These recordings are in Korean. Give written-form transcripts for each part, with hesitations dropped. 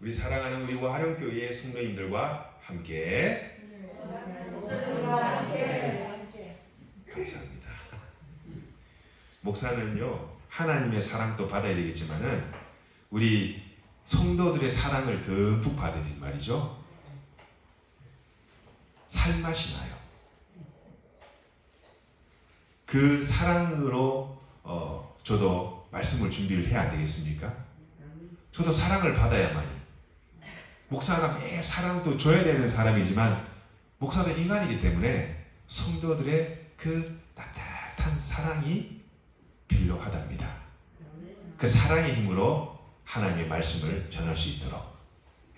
우리 사랑하는 우리 화령교회의 성도님들과 함께 감사합니다. 목사는요, 하나님의 사랑도 받아야 되겠지만은 우리 성도들의 사랑을 듬뿍 받으니 말이죠, 살맛이 나요. 그 사랑으로 저도 말씀을 준비를 해야 안 되겠습니까? 저도 사랑을 받아야만이. 목사가 매일 사랑도 줘야 되는 사람이지만 목사도 인간이기 때문에 성도들의 그 따뜻한 사랑이 필요하답니다. 그 사랑의 힘으로 하나님의 말씀을 전할 수 있도록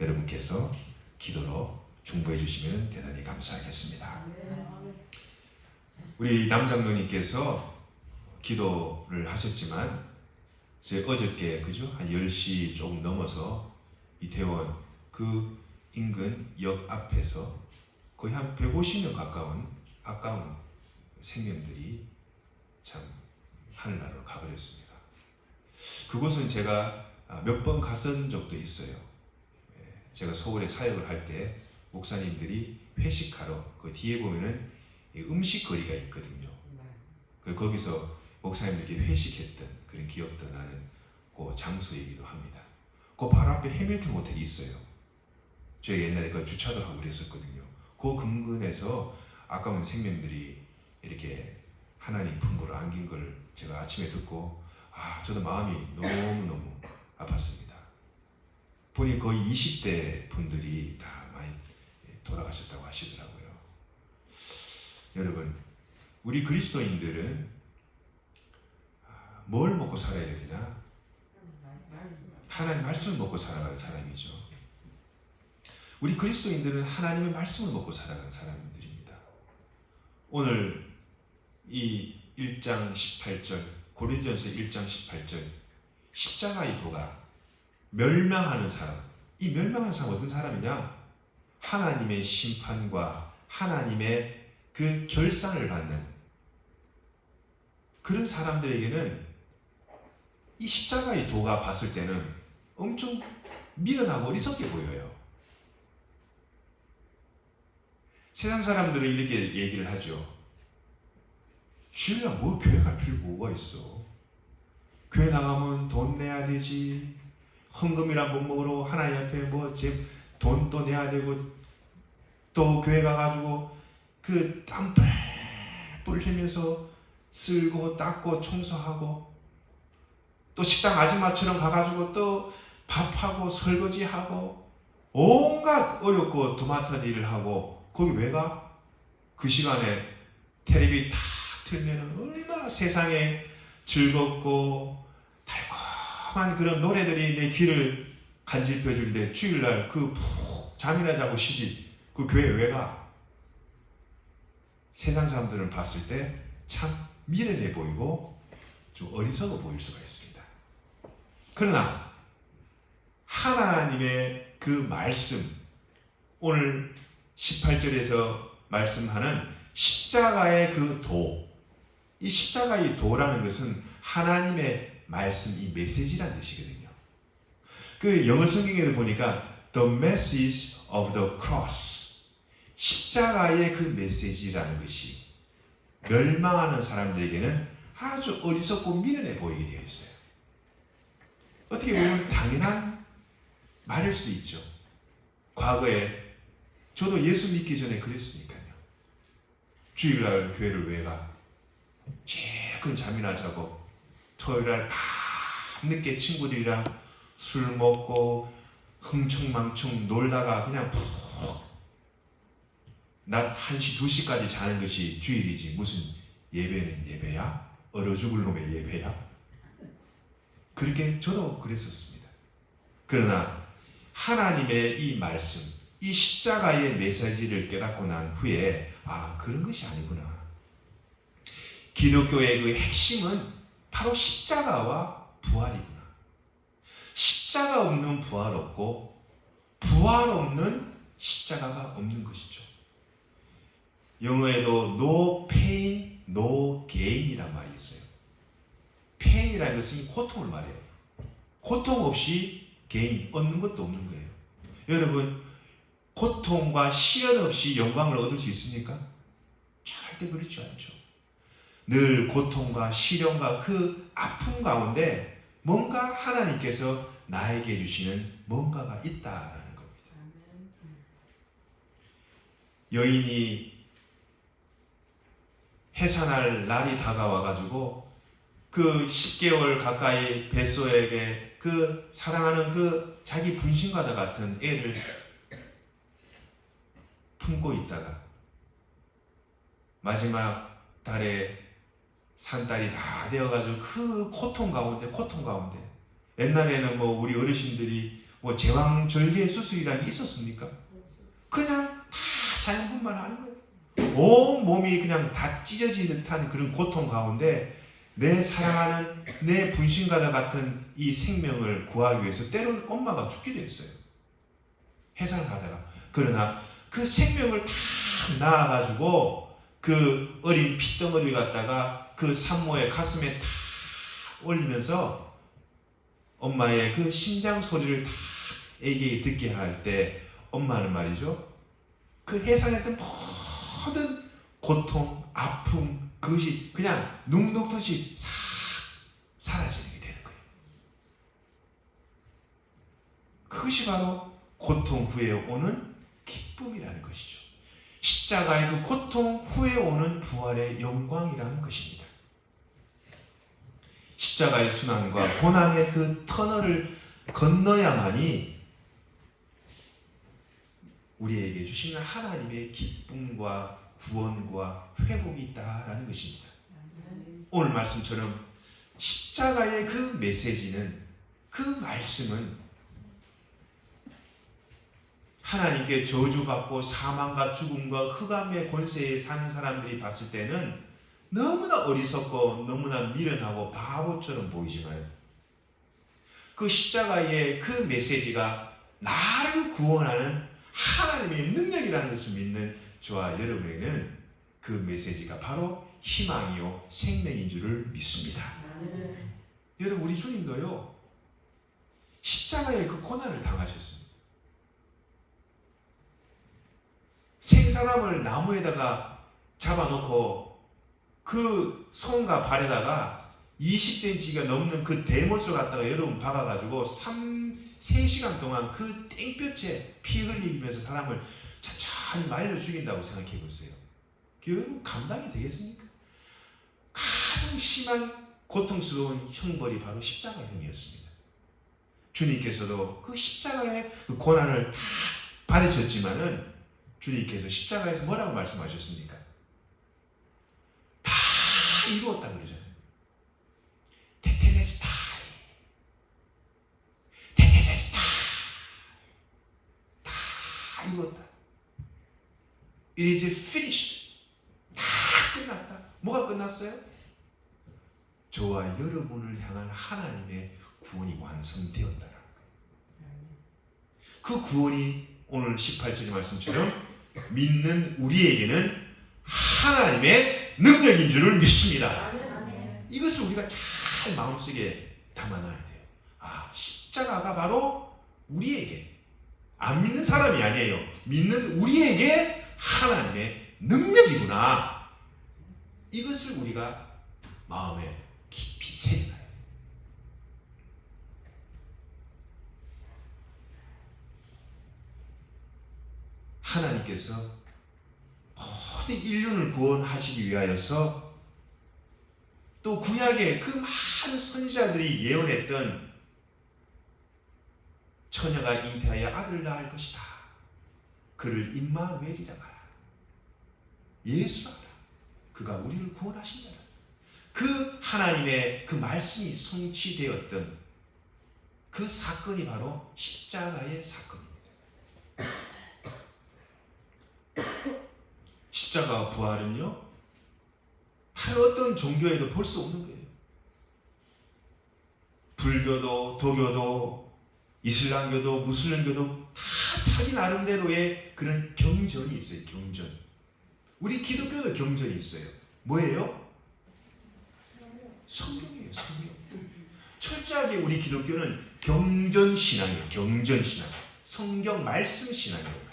여러분께서 기도로 중보해 주시면 대단히 감사하겠습니다. 우리 남장로님께서 기도를 하셨지만 어저께 그죠? 한 10시 조금 넘어서 이태원 그 인근 역 앞에서 거의 한 150명 가까운 생명들이 참 하늘나라로 가버렸습니다. 그곳은 제가 몇 번 갔던 적도 있어요. 제가 서울에 사역을 할 때 목사님들이 회식하러 그 뒤에 보면은 음식거리가 있거든요. 그리고 거기서 목사님들끼리 회식했던 그런 기억도 나는 그 장소이기도 합니다. 그 바로 앞에 해밀턴 호텔이 있어요. 저희가 옛날에 그 주차도 하고 그랬었거든요. 그 근근에서 아까운 생명들이 이렇게 하나님 품으로 안긴 걸 제가 아침에 듣고 저도 마음이 너무너무 아팠습니다. 보니 거의 20대 분들이 다 많이 돌아가셨다고 하시더라고요. 여러분, 우리 그리스도인들은 뭘 먹고 살아야 되냐? 하나님의 말씀을 먹고 살아가는 사람이죠. 우리 그리스도인들은 하나님의 말씀을 먹고 살아가는 사람들입니다. 오늘 이 1장 18절, 고린도전서 1장 18절, 십자가의 도가 멸망하는 사람, 이 멸망하는 사람 어떤 사람이냐? 하나님의 심판과 하나님의 그 결산을 받는 그런 사람들에게는 이 십자가의 도가 봤을 때는 엄청 미련하고 어리석게 보여요. 세상 사람들은 이렇게 얘기를 하죠. 주일날 뭐 교회 갈 필요 뭐가 있어? 교회 나가면 돈 내야 되지. 헌금이란 목목으로 하나님 앞에 돈도 내야 되고, 또 교회 가가지고 그 땀 뿔 흘리면서 쓸고 닦고 청소하고, 또 식당 아줌마처럼 가가지고 또 밥하고 설거지하고 온갖 어렵고 도맡은 일을 하고, 거기 왜 가? 그 시간에 텔레비 탁 틀면 얼마나 세상에 즐겁고 달콤한 그런 노래들이 내 귀를 간질펴 주는데 주일날 그 푹 잠이나 자고 쉬지. 그 교회 왜 가? 세상 사람들은 봤을 때 참 미련해 보이고 좀 어리석어 보일 수가 있습니다. 그러나 하나님의 그 말씀, 오늘 18절에서 말씀하는 십자가의 그 도, 이 십자가의 도라는 것은 하나님의 말씀, 이 메시지란 뜻이거든요. 그 영어 성경에도 보니까 The message of the cross, 십자가의 그 메시지라는 것이 멸망하는 사람들에게는 아주 어리석고 미련해 보이게 되어 있어요. 어떻게 보면 당연한 말일 수도 있죠. 과거에 저도 예수 믿기 전에 그랬으니까요. 주일날 교회를 왜 가? 최근 잠이나 자고 토요일날 밤늦게 친구들이랑 술 먹고 흥청망청 놀다가 그냥 푹 낮 1시, 2시까지 자는 것이 주일이지 무슨 예배는 예배야? 얼어 죽을 놈의 예배야? 그렇게 저도 그랬었습니다. 그러나 하나님의 이 말씀, 이 십자가의 메시지를 깨닫고 난 후에 그런 것이 아니구나. 기독교의 그 핵심은 바로 십자가와 부활이구나. 십자가 없는 부활 없고 부활 없는 십자가가 없는 것이죠. 영어에도 no pain, no gain이란 말이 있어요. pain이라는 것은 고통을 말해요. 고통 없이 gain, 얻는 것도 없는 거예요. 여러분, 고통과 시련 없이 영광을 얻을 수 있습니까? 절대 그렇지 않죠. 늘 고통과 시련과 그 아픔 가운데 뭔가 하나님께서 나에게 주시는 뭔가가 있다라는 겁니다. 여인이 해산할 날이 다가와가지고 그 10개월 가까이 뱃소에게 그 사랑하는 그 자기 분신과도 같은 애를 품고 있다가 마지막 달에 산딸이 다 되어가지고 그 고통 가운데 옛날에는 뭐 우리 어르신들이 뭐 제왕절개 수술이라는 게 있었습니까? 그냥 다 자연분만 하는 거예요. 온 몸이 그냥 다 찢어진 듯한 그런 고통 가운데 내 사랑하는 내 분신과도 같은 이 생명을 구하기 위해서 때로는 엄마가 죽기도 했어요. 해산하다가. 그러나 그 생명을 다 낳아가지고 그 어린 핏덩어리를 갖다가 그 산모의 가슴에 다 올리면서 엄마의 그 심장 소리를 다 애기에게 듣게 할 때 엄마는 말이죠. 그 해산했던 모든 고통, 아픔, 그것이 그냥 눈 녹듯이 싹 사라지게 되는 거예요. 그것이 바로 고통 후에 오는 기쁨이라는 것이죠. 십자가의 그 고통 후에 오는 부활의 영광이라는 것입니다. 십자가의 순환과 고난의 그 터널을 건너야만이 우리에게 주시는 하나님의 기쁨과 구원과 회복이 있다라는 것입니다. 오늘 말씀처럼 십자가의 그 메시지는, 그 말씀은 하나님께 저주받고 사망과 죽음과 흑암의 권세에 사는 사람들이 봤을 때는 너무나 어리석고 너무나 미련하고 바보처럼 보이지만 그 십자가의 그 메시지가 나를 구원하는 하나님의 능력이라는 것을 믿는 저와 여러분에게는 그 메시지가 바로 희망이요 생명인 줄을 믿습니다. 여러분, 우리 주님도요 십자가의 그 고난을 당하셨습니다. 생사람을 나무에다가 잡아놓고 그 손과 발에다가 20cm가 넘는 그 대못을 갖다가 여러분 박아가지고 3시간 동안 그 땡볕에 피 흘리면서 사람을 천천히 말려 죽인다고 생각해 보세요. 여러분, 감당이 되겠습니까? 가장 심한 고통스러운 형벌이 바로 십자가형이었습니다. 주님께서도 그 십자가의 그 고난을 다 받으셨지만은 주님께서 십자가에서 뭐라고 말씀하셨습니까? 다 이루었다 그러잖아요. 테텔레스타이, 테텔레스타이, 다 이루었다. It is finished. 다 끝났다. 뭐가 끝났어요? 저와 여러분을 향한 하나님의 구원이 완성되었다라는 거예요. 그 구원이 오늘 18절의 말씀처럼 믿는 우리에게는 하나님의 능력인 줄을 믿습니다. 이것을 우리가 잘 마음속에 담아놔야 돼요. 아, 십자가가 바로 우리에게, 안 믿는 사람이 아니에요. 믿는 우리에게 하나님의 능력이구나. 이것을 우리가 마음에 깊이 새겨놔야 돼요. 하나님께서 모든 인류를 구원하시기 위하여서 또 구약의 그 많은 선지자들이 예언했던 처녀가 잉태하여 아들을 낳을 것이다. 그를 임마누엘이라 하라. 예수라. 그가 우리를 구원하신다. 그 하나님의 그 말씀이 성취되었던 그 사건이 바로 십자가의 사건입니다. 십자가 부활은요, 다른 어떤 종교에도 볼 수 없는 거예요. 불교도, 도교도, 이슬람교도, 무슬림교도 다 자기 나름대로의 그런 경전이 있어요. 경전. 우리 기독교도 경전이 있어요. 뭐예요? 성경이에요. 성경. 철저하게 우리 기독교는 경전신앙이에요. 경전신앙. 성경 말씀 신앙이에요.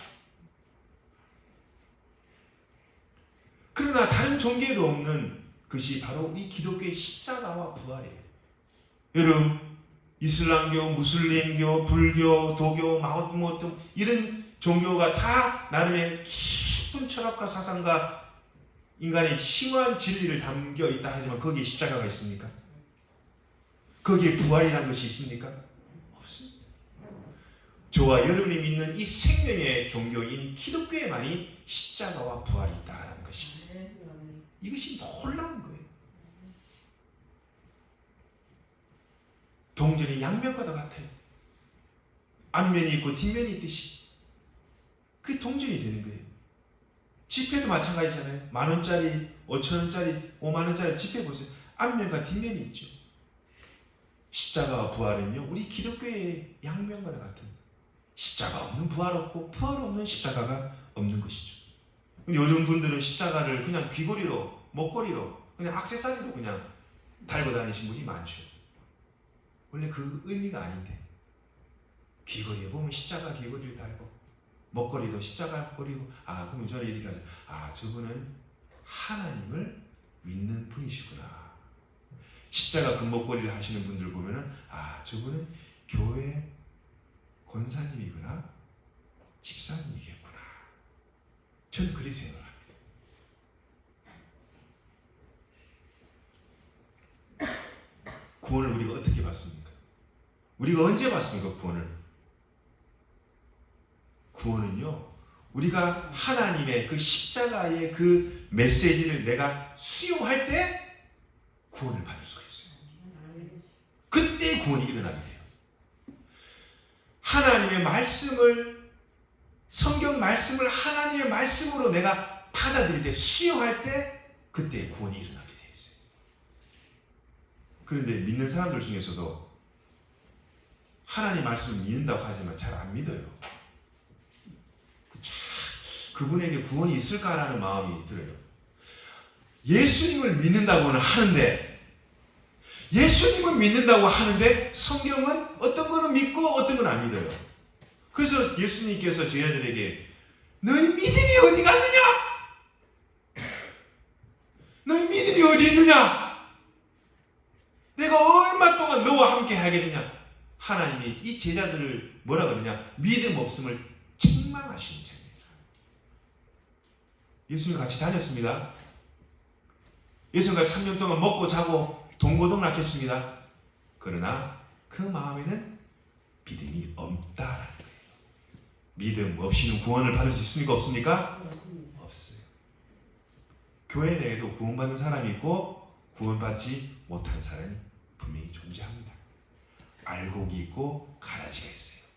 그러나 다른 종교에도 없는 것이 바로 우리 기독교의 십자가와 부활이에요. 여러분, 이슬람교, 무슬림교, 불교, 도교, 마오쩌 등 이런 종교가 다 나름의 깊은 철학과 사상과 인간의 심오한 진리를 담겨 있다 하지만 거기에 십자가가 있습니까? 거기에 부활이라는 것이 있습니까? 없습니다. 저와 여러분이 믿는 이 생명의 종교인 기독교에만이 십자가와 부활이 있다는 것입니다. 이것이 놀라운 거예요. 동전이 양면과도 같아요. 앞면이 있고 뒷면이 있듯이 그게 동전이 되는 거예요. 지폐도 마찬가지잖아요. 10,000원짜리, 5,000원짜리, 50,000원짜리 지폐 보세요. 앞면과 뒷면이 있죠. 십자가와 부활은요, 우리 기독교의 양면과 같은 십자가 없는 부활 없고 부활 없는 십자가가 없는 것이죠. 요즘 분들은 십자가를 그냥 귀걸이로, 목걸이로, 그냥 액세서리로 그냥 달고 다니신 분이 많죠. 원래 그 의미가 아닌데, 귀걸이에 보면 십자가 귀걸이를 달고 목걸이도 십자가 목걸이고, 그럼 저는 이렇게 하죠. 저분은 하나님을 믿는 분이시구나. 십자가 금목걸이를 하시는 분들 보면은 저분은 교회 권사님이구나, 집사님이겠구나. 저는 그렇게 생각합니다. 구원을 우리가 어떻게 받습니까? 우리가 언제 받습니까? 구원은요, 우리가 하나님의 그 십자가의 그 메시지를 내가 수용할 때 구원을 받을 수가 있어요. 그때 구원이 일어나게 돼요. 하나님의 말씀을, 성경 말씀을 하나님의 말씀으로 내가 받아들일 때, 수용할 때 그때 구원이 일어나게 되어 있어요. 그런데 믿는 사람들 중에서도 하나님 말씀을 믿는다고 하지만 잘 안 믿어요. 그분에게 구원이 있을까라는 마음이 들어요. 예수님을 믿는다고는 하는데, 예수님을 믿는다고 하는데 성경은 어떤 거는 믿고 어떤 건 안 믿어요. 그래서 예수님께서 저희들에게 너희 믿음이 어디 갔느냐? 너희 믿음이 어디 있느냐? 내가 얼마 동안 너와 함께 하겠느냐? 하나님이 이 제자들을 뭐라 그러냐? 믿음 없음을 책망하시는 자입니다. 예수님 같이 다녔습니다. 예수님과 3년 동안 먹고 자고 동고동락했습니다. 그러나 그 마음에는 믿음이 없다라는 거예요. 믿음 없이는 구원을 받을 수 있습니까? 없습니까? 없어요. 교회 내에도 구원받는 사람이 있고 구원받지 못한 사람이 분명히 존재합니다. 알곡이 있고 가라지가 있어요.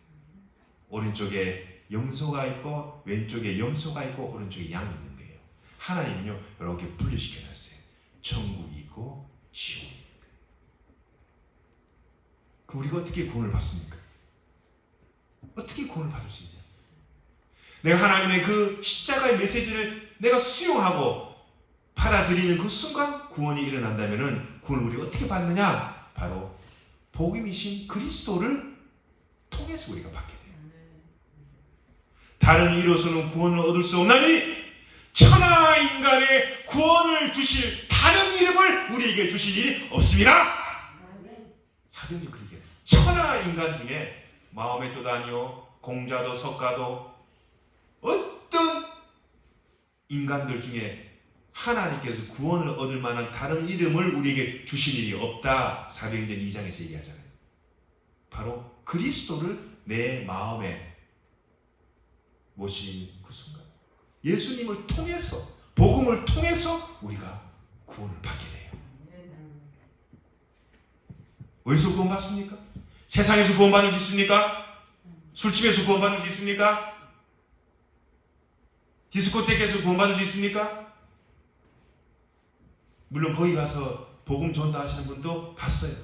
오른쪽에 염소가 있고 왼쪽에 염소가 있고 오른쪽에 양이 있는 거예요. 하나님은요, 이렇게 분리시켜놨어요. 천국이 있고 지옥이 있는 거예요. 그럼 우리가 어떻게 구원을 받습니까? 어떻게 구원을 받을 수 있냐? 내가 하나님의 그 십자가의 메시지를 내가 수용하고 받아들이는 그 순간 구원이 일어난다면 구원을 우리가 어떻게 받느냐? 바로 복음이신 그리스도를 통해서 우리가 받게 돼요. 다른 이로서는 구원을 얻을 수 없나니 천하 인간의 구원을 주실 다른 이름을 우리에게 주실 일이 없습니다. 사도행전 그렇게 천하 인간 중에 마음의 뜻 아니요 공자도 석가도 어떤 인간들 중에 하나님께서 구원을 얻을 만한 다른 이름을 우리에게 주실 일이 없다. 사도행전 2장에서 얘기하잖아요. 바로 그리스도를 내 마음에 모신 그 순간, 예수님을 통해서, 복음을 통해서 우리가 구원을 받게 돼요. 어디서 구원받습니까? 세상에서 구원받을 수 있습니까? 술집에서 구원받을 수 있습니까? 디스코텍에서 구원받을 수 있습니까? 물론 거기 가서 복음 전도하시는 분도 봤어요.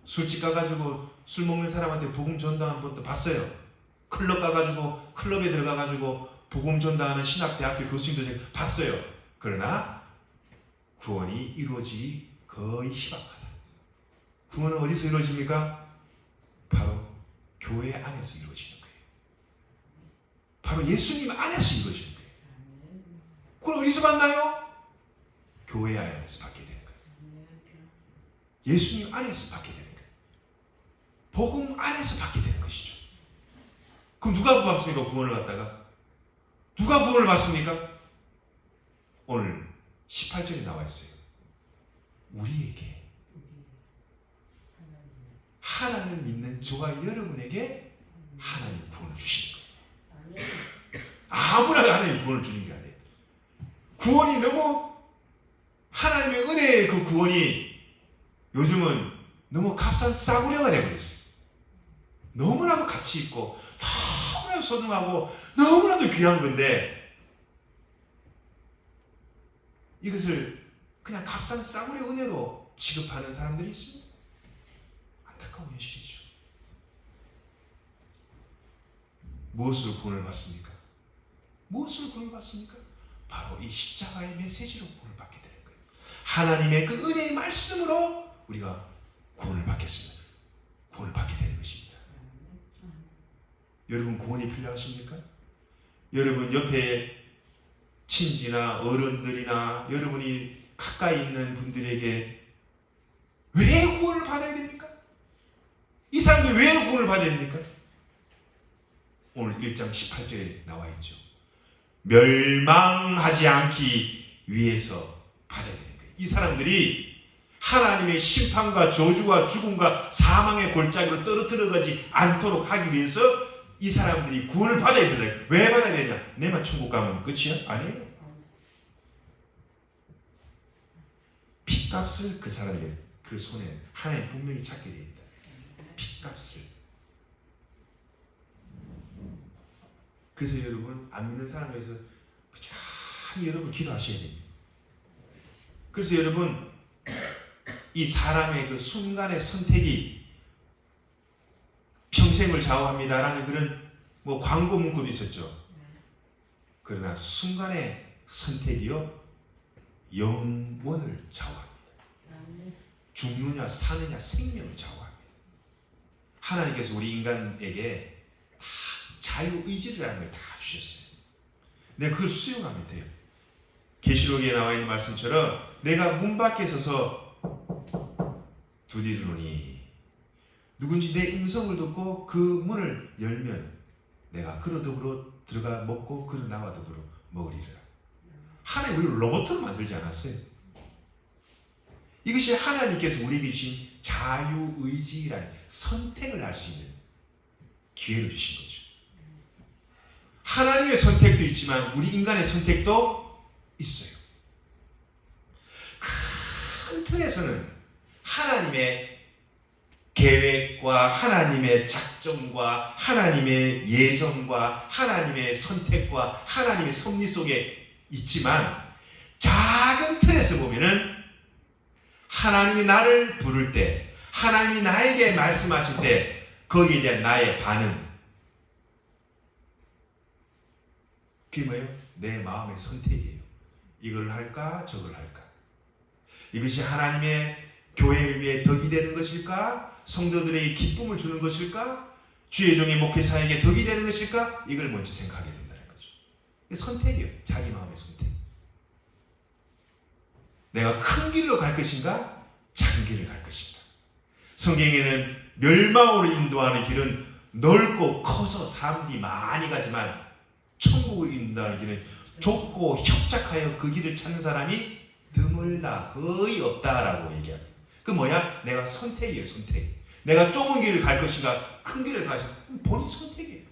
술집 가가지고 술 먹는 사람한테 복음 전도하는 분도 봤어요. 클럽 가가지고 클럽에 들어가가지고 복음 전도하는 신학대학교 교수님도 봤어요. 그러나 구원이 이루어지기 거의 희박하다. 구원은 어디서 이루어집니까? 바로 교회 안에서 이루어지는 거예요. 바로 예수님 안에서 이루어지는 거예요. 그걸 어디서 만나요? 교회 안에서 받게 되는 거예요. 예수님 안에서 받게 되는 거예요. 복음 안에서 받게 되는 것이죠. 그럼 누가 받습니까? 구원을 받다가? 누가 구원을 받습니까? 오늘 18절에 나와 있어요. 우리에게, 하나님을 믿는 저와 여러분에게 하나님 구원을 주시는 거예요. 아무나 하나님 구원을 주는 게 아니에요. 구원이 너무, 하나님의 은혜의 그 구원이 요즘은 너무 값싼 싸구려가 되어버렸어요. 너무나도 가치 있고 너무나도 소중하고 너무나도 귀한 건데, 이것을 그냥 값싼 싸구려 은혜로 취급하는 사람들이 있습니다. 안타까운 현실이죠. 무엇으로 구원을 받습니까? 무엇으로 구원을 받습니까? 바로 이 십자가의 메시지로 구원을 받게 되는 거예요. 하나님의 그 은혜의 말씀으로 우리가 구원을 받겠습니다. 구원을 받게 되는 것입니다. 여러분 구원이 필요하십니까? 여러분 옆에 친지나 어른들이나 여러분이 가까이 있는 분들에게 왜 구원을 받아야 됩니까? 이 사람들이 왜 구원을 받아야 됩니까? 오늘 1장 18절에 나와 있죠. 멸망하지 않기 위해서 받아야 되는 거예요. 이 사람들이 하나님의 심판과 저주와 죽음과 사망의 골짜기로 떨어뜨려가지 않도록 하기 위해서 이 사람들이 구원을 받아야 된다. 왜 받아야 되냐? 내만 천국 가면 끝이야? 아니에요. 핏값을 그 사람에게, 그 손에 하나님 분명히 찾게 되어 있다. 핏값을. 그래서 여러분 안 믿는 사람을 위해서 부지런히 여러분 기도하셔야 됩니다. 그래서 여러분 이 사람의 그 순간의 선택이 평생을 좌우합니다라는 그런 뭐 광고 문구도 있었죠. 그러나 순간의 선택이요 영원을 좌우합니다. 죽느냐 사느냐 생명을 좌우합니다. 하나님께서 우리 인간에게 다 자유의지라는 걸 다 주셨어요. 내가 그걸 수용하면 돼요. 계시록에 나와 있는 말씀처럼 내가 문 밖에 서서 두드리노니 누군지 내 음성을 듣고 그 문을 열면 내가 그로 더불어 들어가 먹고 그로 나와 더불어 먹으리라. 하나님 우리를 로봇으로 만들지 않았어요. 이것이 하나님께서 우리에게 주신 자유의지라는 선택을 할 수 있는 기회를 주신 거죠. 하나님의 선택도 있지만 우리 인간의 선택도 있어요. 큰 틀에서는 하나님의 계획과 하나님의 작정과 하나님의 예정과 하나님의 선택과 하나님의 섭리 속에 있지만 작은 틀에서 보면은 하나님이 나를 부를 때, 하나님이 나에게 말씀하실 때 거기에 대한 나의 반응, 그게 뭐예요? 내 마음의 선택이에요. 이걸 할까 저걸 할까? 이것이 하나님의 교회를 위해 덕이 되는 것일까? 성도들에게 기쁨을 주는 것일까? 주의 종의 목회사에게 덕이 되는 것일까? 이걸 먼저 생각하게 된다는 거죠. 선택이에요. 자기 마음의 선택. 내가 큰 길로 갈 것인가? 작은 길을 갈 것인가? 성경에는 멸망으로 인도하는 길은 넓고 커서 사람들이 많이 가지만 천국을 인도하는 길은 좁고 협착하여 그 길을 찾는 사람이 드물다, 거의 없다라고 얘기합니다. 그 뭐야? 내가 선택이에요, 선택. 내가 좁은 길을 갈 것인가, 큰 길을 갈 것인가, 본인 선택이에요.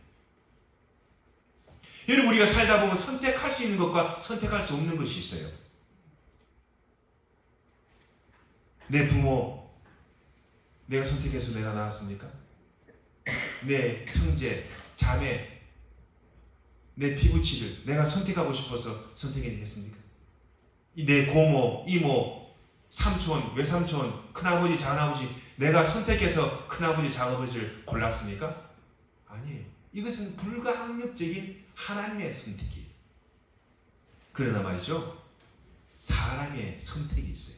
여러분 우리가 살다 보면 선택할 수 있는 것과 선택할 수 없는 것이 있어요. 내 부모, 내가 선택해서 내가 낳았습니까? 내 형제, 자매, 내 피부치를 내가 선택하고 싶어서 선택했습니까? 내 고모, 이모, 삼촌, 외삼촌, 큰아버지, 작은아버지 내가 선택해서 큰아버지, 작은아버지를 골랐습니까? 아니에요. 이것은 불가항력적인 하나님의 선택이에요. 그러나 말이죠, 사람의 선택이 있어요.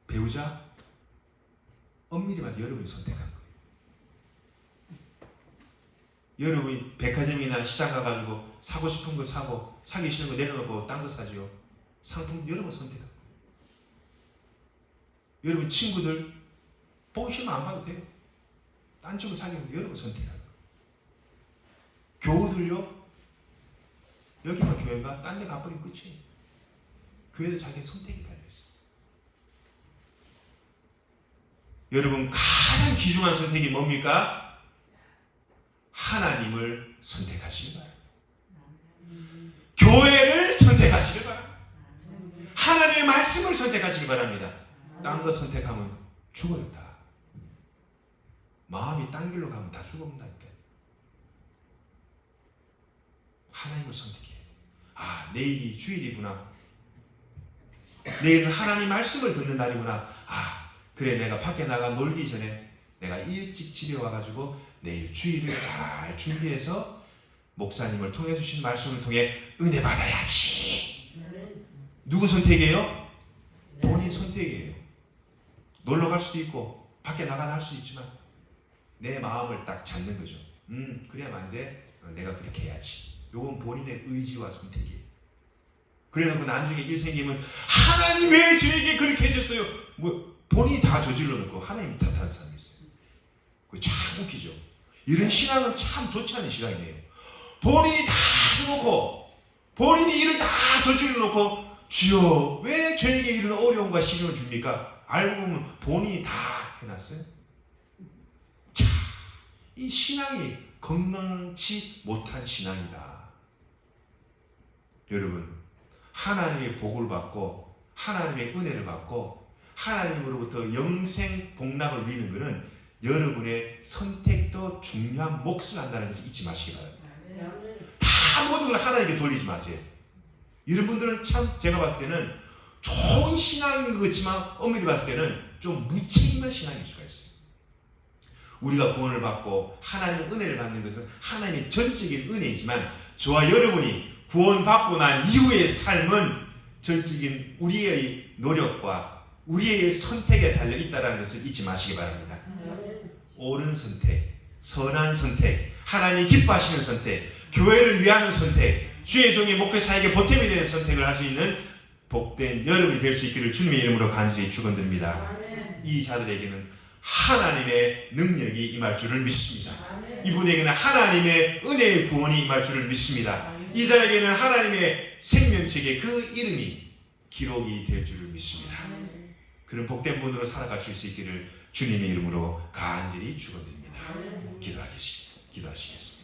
배우자, 엄밀히 말해서 여러분이 선택한 거예요. 여러분이 백화점이나 시장 가가지고 사고 싶은 거 사고 사기 싫은 거 내려놓고 딴 거 사지요. 상품 여러분 선택하고. 여러분 친구들 보기 싫으면 안 봐도 돼요. 딴 쪽으로 사귀면 여러분 선택하고. 교우들요. 여기만 교회가 딴 데 가버리면 끝이에요. 교회도 자기 선택이 달려있어요. 여러분 가장 귀중한 선택이 뭡니까? 하나님을 선택하시기 바랍니다. 교회를 선택하시기 바랍니다. 하나님의 말씀을 선택하시기 바랍니다. 딴 거 선택하면 죽어요 다. 마음이 딴 길로 가면 다 죽어온다니까요. 하나님을 선택해야 돼요. 아, 내일이 주일이구나. 내일은 하나님 말씀을 듣는 날이구나. 아, 그래 내가 밖에 나가 놀기 전에 내가 일찍 집에 와가지고 내일 주일을 잘 준비해서 목사님을 통해 주신 말씀을 통해 은혜 받아야지. 누구 선택이에요? 본인 선택이에요. 놀러 갈 수도 있고 밖에 나가나 할 수도 있지만 내 마음을 딱 잡는 거죠. 그래야만 안 돼. 내가 그렇게 해야지. 요건 본인의 의지와 선택이에요. 그래놓고 나중에 일 생기면 하나님 왜 저에게 그렇게 해줬어요? 뭐 본인이 다 저질러 놓고 하나님 탓하는 사람이 있어요. 그거 참 웃기죠. 이런 신앙은 참 좋지 않은 신앙이에요. 본인이 다 해놓고 본인이 일을 다 저질러 놓고 주여 왜 저에게 이런 어려움과 시련을 줍니까? 알고 보면 본인이 다 해놨어요. 참, 이 신앙이 건강치 못한 신앙이다. 여러분 하나님의 복을 받고 하나님의 은혜를 받고 하나님으로부터 영생 복락을 누리는 것은 여러분의 선택도 중요한 몫을 한다는 것을 잊지 마시기 바랍니다. 다 모든 걸 하나님께 돌리지 마세요. 이런 분들은 참 제가 봤을 때는 좋은 신앙인 것 같지만 엄밀히 봤을 때는 좀 무책임한 신앙일 수가 있어요. 우리가 구원을 받고 하나님의 은혜를 받는 것은 하나님의 전적인 은혜이지만 저와 여러분이 구원받고 난 이후의 삶은 전적인 우리의 노력과 우리의 선택에 달려있다는 것을 잊지 마시기 바랍니다. 옳은 선택, 선한 선택, 하나님이 기뻐하시는 선택, 교회를 위하는 선택, 주의 종의 목회사에게 보탬이 되는 선택을 할 수 있는 복된 여러분이 될 수 있기를 주님의 이름으로 간절히 축원드립니다. 이 자들에게는 하나님의 능력이 임할 줄을 믿습니다. 이분에게는 하나님의 은혜의 구원이 임할 줄을 믿습니다. 이 자에게는 하나님의 생명책의 그 이름이 기록이 될 줄을 믿습니다. 그런 복된 분으로 살아가실 수 있기를 주님의 이름으로 간절히 축원드립니다. 기도하시겠습니다.